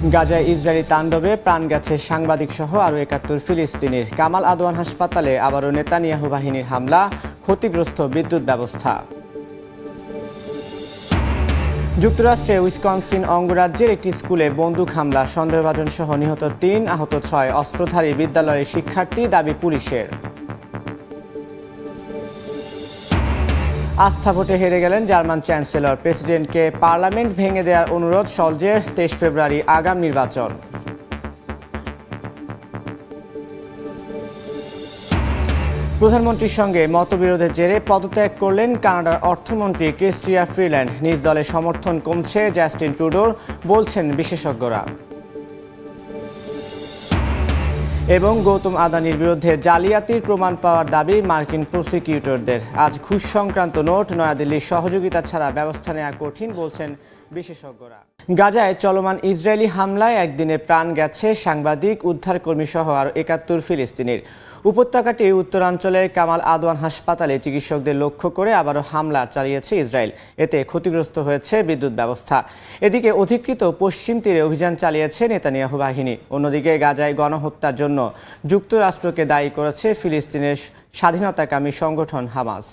গাজায় ইসরায়েলি তাণ্ডবে প্রাণ গেছে সাংবাদিক সহ আরও ৭১ ফিলিস্তিনির। কামাল আদওয়ান হাসপাতালে আবারও নেতানিয়াহু বাহিনীর হামলা, ক্ষতিগ্রস্ত বিদ্যুৎ ব্যবস্থা। যুক্তরাষ্ট্রে উইসকনসিন অঙ্গরাজ্যের একটি স্কুলে বন্দুক হামলা, সন্দেহভাজন সহ নিহত ৩, আহত ৬। অস্ত্রধারী বিদ্যালয়ের শিক্ষার্থী, দাবি পুলিশের। আস্থা ভোটে হেরে গেলেন জার্মান চ্যান্সেলর। প্রেসিডেন্টকে পার্লামেন্ট ভেঙে দেওয়ার অনুরোধ শলজের। ২৩ ফেব্রুয়ারি আগাম নির্বাচন। প্রধানমন্ত্রীর সঙ্গে মতবিরোধের জেরে পদত্যাগ করলেন কানাডার অর্থমন্ত্রী ক্রিস্টিয়া ফ্রিল্যান্ড। নিজ দলের সমর্থন কমছে জাস্টিন ট্রুডোর, বলছেন বিশেষজ্ঞরা। এবং গৌতম আদানির বিরুদ্ধে জালিয়াতির প্রমাণ পাওয়ার দাবি মার্কিন প্রসিকিউটরদের। আজ ঘুষ সংক্রান্ত নোট, নয়াদিল্লির সহযোগিতা ছাড়া ব্যবস্থা নেওয়া কঠিন, বলছেন বিশেষজ্ঞরা। গাজায় চলমান ইসরায়েলি হামলায় একদিনে প্রাণ গেছে সাংবাদিক, উদ্ধারকর্মী সহ আরও ৭১ ফিলিস্তিনির। উপত্যকাটির উত্তরাঞ্চলের কামাল আদওয়ান হাসপাতালে চিকিৎসকদের লক্ষ্য করে আবারও হামলা চালিয়েছে ইসরায়েল। এতে ক্ষতিগ্রস্ত হয়েছে বিদ্যুৎ ব্যবস্থা। এদিকে অধিকৃত পশ্চিম তীরে অভিযান চালিয়েছে নেতানিয়াহু বাহিনী। অন্যদিকে গাজায় গণহত্যার জন্য যুক্তরাষ্ট্রকে দায়ী করেছে ফিলিস্তিনের স্বাধীনতাকামী সংগঠন হামাস।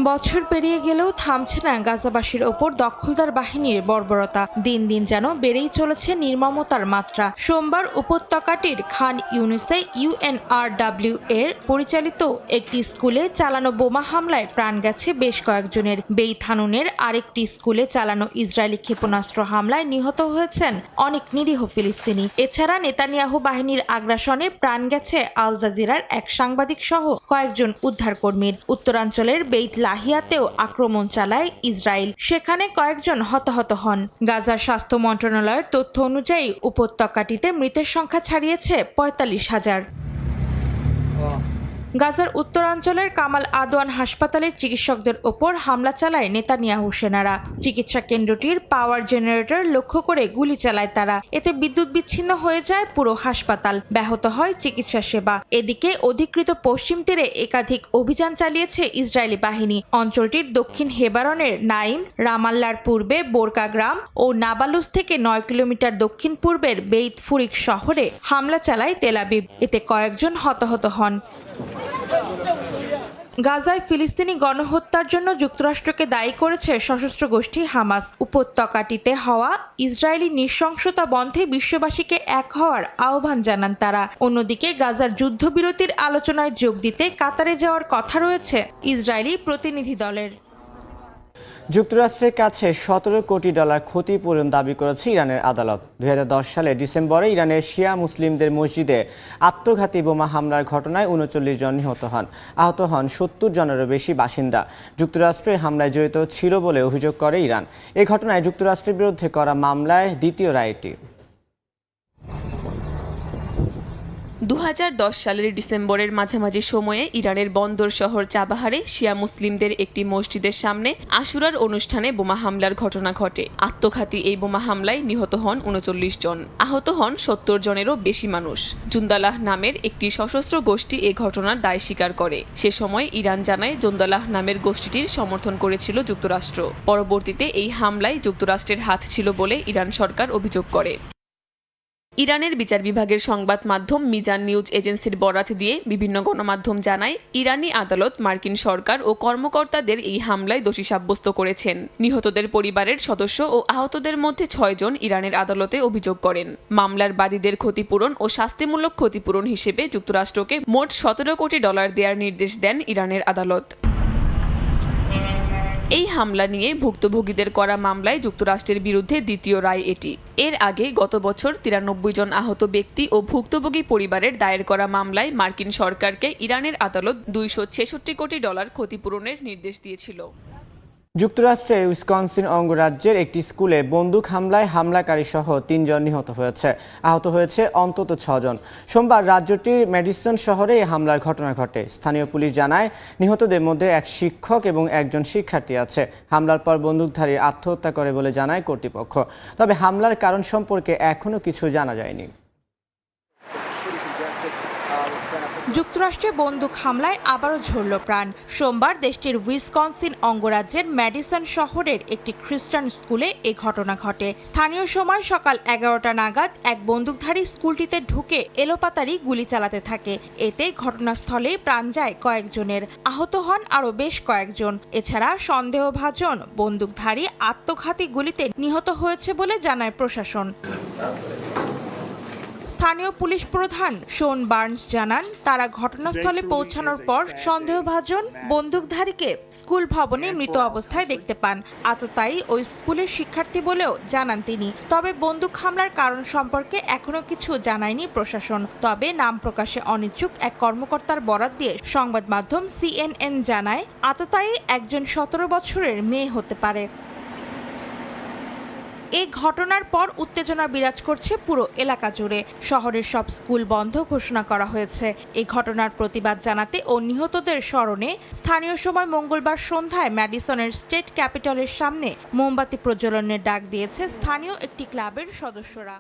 বছর পেরিয়ে গেলেও থামছে না গাজাবাসীর ওপর দখলদার বাহিনীর বর্বরতা। দিন দিন যেন বেড়েই চলেছে নির্মমতার মাত্রা। সোমবার উপত্যকাটির খান ইউনিসে UNRW এর পরিচালিত একটি স্কুলে চালানো বোমা হামলায় প্রাণ গেছে বেশ কয়েকজনের। বেইত হানুনের আরেকটি স্কুলে চালানো ইসরায়েলি ক্ষেপণাস্ত্র হামলায় নিহত হয়েছেন অনেক নিরীহ ফিলিস্তিনি। এছাড়া নেতানিয়াহু বাহিনীর আগ্রাসনে প্রাণ গেছে আল জাজিরার এক সাংবাদিক সহ কয়েকজন উদ্ধারকর্মীর। উত্তরাঞ্চলের বেইত লাহিয়াতেও আক্রমণ চালায় ইসরায়েল, সেখানে কয়েকজন হতাহত হন। গাজার স্বাস্থ্য মন্ত্রণালয়ের তথ্য অনুযায়ী উপত্যকাটিতে মৃতের সংখ্যা ছাড়িয়েছে ৪৫,০০০। গাজার উত্তরাঞ্চলের কামাল আদওয়ান হাসপাতালের চিকিৎসকদের ওপর হামলা চালায় নেতানিয়াহু সেনারা। চিকিৎসা কেন্দ্রটির পাওয়ার জেনারেটর লক্ষ্য করে গুলি চালায় তারা। এতে বিদ্যুৎ বিচ্ছিন্ন হয়ে যায় পুরো হাসপাতাল, ব্যাহত হয় চিকিৎসা সেবা। এদিকে অধিকৃত পশ্চিম তীরে একাধিক অভিযান চালিয়েছে ইসরায়েলি বাহিনী। অঞ্চলটির দক্ষিণ হেবারনের নাইম, রামাল্লার পূর্বে বোরকা গ্রাম ও নাবালুস থেকে ৯ কিলোমিটার দক্ষিণ পূর্বের বেইত ফুরিক শহরে হামলা চালায় তেল আবিব। এতে কয়েকজন হতাহত হন। গাজায় ফিলিস্তিনি গণহত্যার জন্য যুক্তরাষ্ট্রকে দায়ী করেছে সশস্ত্র গোষ্ঠী হামাস। উপত্যকাটিতে হওয়া ইসরায়েলি নৃশংসতা বন্ধে বিশ্ববাসীকে এক হওয়ার আহ্বান জানান তারা। অন্যদিকে গাজার যুদ্ধবিরতির আলোচনায় যোগ দিতে কাতারে যাওয়ার কথা রয়েছে ইসরায়েলি প্রতিনিধি দলের। যুক্তরাষ্ট্রের কাছে $১৭ কোটি ক্ষতিপূরণ দাবি করেছে ইরানের আদালত। ২০১০ সালের ডিসেম্বরে ইরানের শিয়া মুসলিমদের মসজিদে আত্মঘাতী বোমা হামলার ঘটনায় ৩৯ জন নিহত হন। আহত হন ৭০ জনেরও বেশি বাসিন্দা। যুক্তরাষ্ট্র এই হামলায় জড়িত ছিল বলে অভিযোগ করে ইরান। এই ঘটনায় যুক্তরাষ্ট্রের বিরুদ্ধে করা মামলায় দ্বিতীয় রায় এটি। ২০১০ সালের ডিসেম্বরের মাঝামাঝি সময়ে ইরানের বন্দর শহর চাবাহারে শিয়া মুসলিমদের একটি মসজিদের সামনে আশুরার অনুষ্ঠানে বোমা হামলার ঘটনা ঘটে। আত্মঘাতী এই বোমা হামলায় নিহত হন ৩৯ জন, আহত হন ৭০ জনেরও বেশি মানুষ। জুন্দালাহ নামের একটি সশস্ত্র গোষ্ঠী এ ঘটনার দায় স্বীকার করে। সে সময় ইরান জানায় জুন্দালাহ নামের গোষ্ঠীটির সমর্থন করেছিল যুক্তরাষ্ট্র। পরবর্তীতে এই হামলায় যুক্তরাষ্ট্রের হাত ছিল বলে ইরান সরকার অভিযোগ করে। ইরানের বিচার বিভাগের সংবাদ মাধ্যম মিজান নিউজ এজেন্সির বরাত দিয়ে বিভিন্ন গণমাধ্যম জানায়, ইরানি আদালত মার্কিন সরকার ও কর্মকর্তাদের এই হামলায় দোষী সাব্যস্ত করেছেন। নিহতদের পরিবারের সদস্য ও আহতদের মধ্যে ৬ জন ইরানের আদালতে অভিযোগ করেন। মামলার বাদীদের ক্ষতিপূরণ ও শাস্তিমূলক ক্ষতিপূরণ হিসেবে যুক্তরাষ্ট্রকে মোট $১৭ কোটি দেওয়ার নির্দেশ দেন ইরানের আদালত। এই হামলা নিয়ে ভুক্তভোগীদের করা মামলায় যুক্তরাষ্ট্রের বিরুদ্ধে দ্বিতীয় রায় এটি। এর আগে গত বছর ৯৩ জন আহত ব্যক্তি ও ভুক্তভোগী পরিবারের দায়ের করা মামলায় মার্কিন সরকারকে ইরানের আদালত $২৬৬ কোটি ক্ষতিপূরণের নির্দেশ দিয়েছিল। যুক্তরাষ্ট্রের উইসকনসিন অঙ্গরাজ্যের একটি স্কুলে বন্দুক হামলায় হামলাকারী সহ ৩ জন নিহত হয়েছে। আহত হয়েছে অন্তত ৬ জন। সোমবার রাজ্যটির ম্যাডিসন শহরে এই হামলার ঘটনা ঘটে। স্থানীয় পুলিশ জানায়, নিহতদের মধ্যে এক শিক্ষক এবং একজন শিক্ষার্থী আছে। হামলার পর বন্দুকধারী আত্মহত্যা করে বলে জানায় কর্তৃপক্ষ। তবে হামলার কারণ সম্পর্কে এখনও কিছু জানা যায়নি। যুক্তরাষ্ট্রে বন্দুক হামলায় আবারও ঝরল প্রাণ। সোমবার দেশটির উইসকনসিন অঙ্গরাজ্যের ম্যাডিসন শহরের একটি খ্রিস্টান স্কুলে এই ঘটনা ঘটে। স্থানীয় সময় সকাল 11টা নাগাদ এক বন্দুকধারী স্কুলটিতে ঢুকে এলোপাতাড়ি গুলি চালাতে থাকে। এতে ঘটনাস্থলেই প্রাণ যায় কয়েকজনের, আহত হন আরও বেশ কয়েকজন। এছাড়া সন্দেহভাজন বন্দুকধারী আত্মঘাতী গুলিতে নিহত হয়েছে বলে জানায় প্রশাসন। স্থানীয় পুলিশ প্রধান শোন বার্নস জানান, তারা ঘটনাস্থলে পৌঁছানোর পর সন্দেহভাজন বন্দুকধারীকে স্কুল ভবনে মৃত অবস্থায় দেখতে পান। আততায়ী ওই স্কুলের শিক্ষার্থী বলেও জানান তিনি। তবে বন্দুক হামলার কারণ সম্পর্কে এখনো কিছু জানায়নি প্রশাসন। তবে নাম প্রকাশে অনিচ্ছুক এক কর্মকর্তার বরাত দিয়ে সংবাদ মাধ্যম CNN জানায়, আততায়ী একজন 17 বছরের মেয়ে হতে পারে। এই ঘটনার পর উত্তেজনা বিরাজ করছে পুরো এলাকা জুড়ে। শহরের সব স্কুল বন্ধ ঘোষণা করা হয়েছে। এই ঘটনার প্রতিবাদ জানাতে ও নিহতদের স্মরণে স্থানীয় সময় মঙ্গলবার সন্ধ্যায় ম্যাডিসনের স্টেট ক্যাপিটলের সামনে মোমবাতি প্রজ্বলনের ডাক দিয়েছে স্থানীয় একটি ক্লাবের সদস্যরা।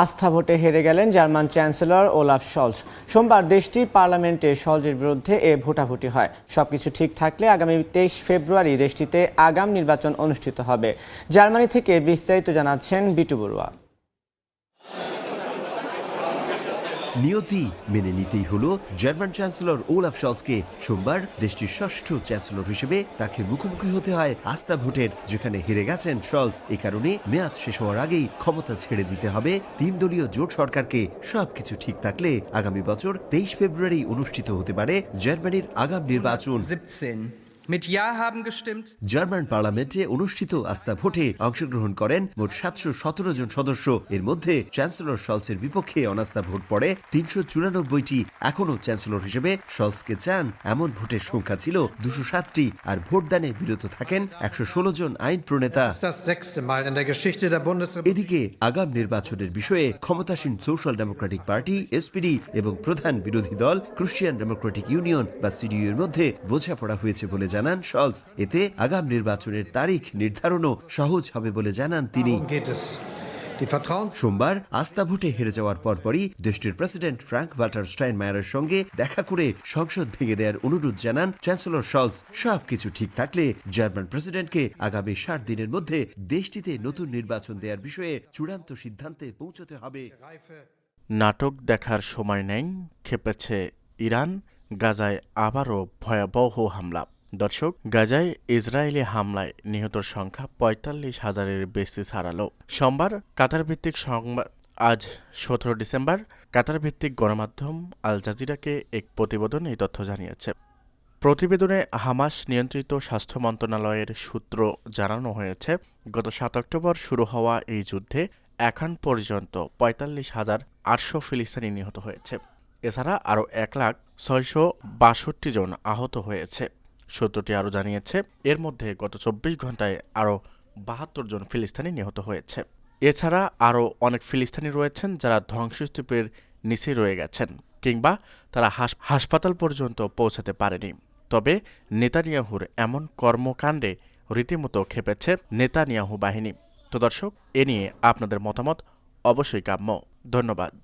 আস্থা ভোটে হেরে গেলেন জার্মান চ্যান্সেলর ওলাফ শলজ। সোমবার দেশটির পার্লামেন্টে শলজের বিরুদ্ধে ভোটাভুটি হয়। সবকিছু ঠিক থাকলে আগামী 23 ফেব্রুয়ারি দেশটিতে আগাম নির্বাচন অনুষ্ঠিত হবে। জার্মানি থেকে বিস্তারিত জানাচ্ছেন বিটু বড়ুয়া। নিয়তি মেনে নিতেই হলো জার্মান চ্যান্সেলর ওলাফ শলজকে। সোমবার দেশটির ষষ্ঠ চ্যান্সেলর হিসেবে তাকে মুখোমুখি হতে হয় আস্থা ভোটের, যেখানে হেরে গেছেন শলজ। এ কারণে মেয়াদ শেষ হওয়ার আগেই ক্ষমতা ছেড়ে দিতে হবে 3 দলীয় জোট সরকারকে। সবকিছু ঠিক থাকলে আগামী বছর 23 ফেব্রুয়ারি অনুষ্ঠিত হতে পারে জার্মানির আগাম নির্বাচন। জার্মান পার্লামেন্টে অনুষ্ঠিত আস্থা ভোটে অংশগ্রহণ করেন মোট 717 জন সদস্য। এর মধ্যে চ্যান্সেলর শলজের বিপক্ষে অনাস্থা ভোট পড়ে 394টি। এখনো চ্যান্সেলর হিসেবে শলজকে চান এমন ভোটের সংখ্যা ছিল 207টি, আর ভোটদানে বিরত থাকেন 116 জন আইন প্রণেতা। এদিকে আগাম নির্বাচনের বিষয়ে ক্ষমতাসীন সোশ্যাল ডেমোক্রেটিক পার্টি SPD এবং প্রধান বিরোধী দল ক্রিশ্চিয়ান ডেমোক্রেটিক ইউনিয়ন বা CDU এর মধ্যে বোঝাপড়া হয়েছে বলে জানান শলজ। এতে আগাম নির্বাচনের তারিখ নির্ধারণও সহজ হবে বলে জানান তিনি। সোমবার আস্থা ভোটে হেরে যাওয়ার পরপরই দেশটির প্রেসিডেন্ট ফ্রাঙ্ক ভাল্টার স্টাইনমায়ারের সঙ্গে দেখা করে সংসদ ভেঙে দেওয়ার অনুরোধ জানান চ্যান্সেলর শলজ। সবকিছু ঠিক থাকলে জার্মান প্রেসিডেন্টকে আগামী 60 দিনের মধ্যে দেশটিতে নতুন নির্বাচন দেওয়ার বিষয়ে চূড়ান্ত সিদ্ধান্তে পৌঁছতে হবে। নাটক দেখার সময় নেই, খেপেছে ইরান। গাজায় আবারও ভয়াবহ হামলা। দর্শক, গাজায় ইসরায়েলি হামলায় নিহতর সংখ্যা 45,000-এর বেশি ছাড়ালো। সোমবার কাতার ভিত্তিক সংবাদ আজ 17 ডিসেম্বর কাতার ভিত্তিক গণমাধ্যম আল জাজিরাকে এক প্রতিবেদনে এই তথ্য জানিয়েছে। প্রতিবেদনে হামাস নিয়ন্ত্রিত স্বাস্থ্য মন্ত্রণালয়ের সূত্র জানানো হয়েছে, গত 7 অক্টোবর শুরু হওয়া এই যুদ্ধে এখন পর্যন্ত 45,800 ফিলিস্তিনি নিহত হয়েছে। এছাড়া আরও 1,662,000 জন আহত হয়েছে। সূত্রটি আরও জানিয়েছে, এর মধ্যে গত 24 ঘন্টায় আরও 72 জন ফিলিস্তিনি নিহত হয়েছে। এছাড়া আরও অনেক ফিলিস্তিনি রয়েছেন যারা ধ্বংসস্তূপের নিচে রয়ে গেছেন, কিংবা তারা হাসপাতাল পর্যন্ত পৌঁছাতে পারেনি। তবে নেতানিয়াহুর এমন কর্মকাণ্ডে রীতিমতো খেপেছে নেতানিয়াহু বাহিনী। তো দর্শক, এ নিয়ে আপনাদের মতামত অবশ্যই কাম্য। ধন্যবাদ।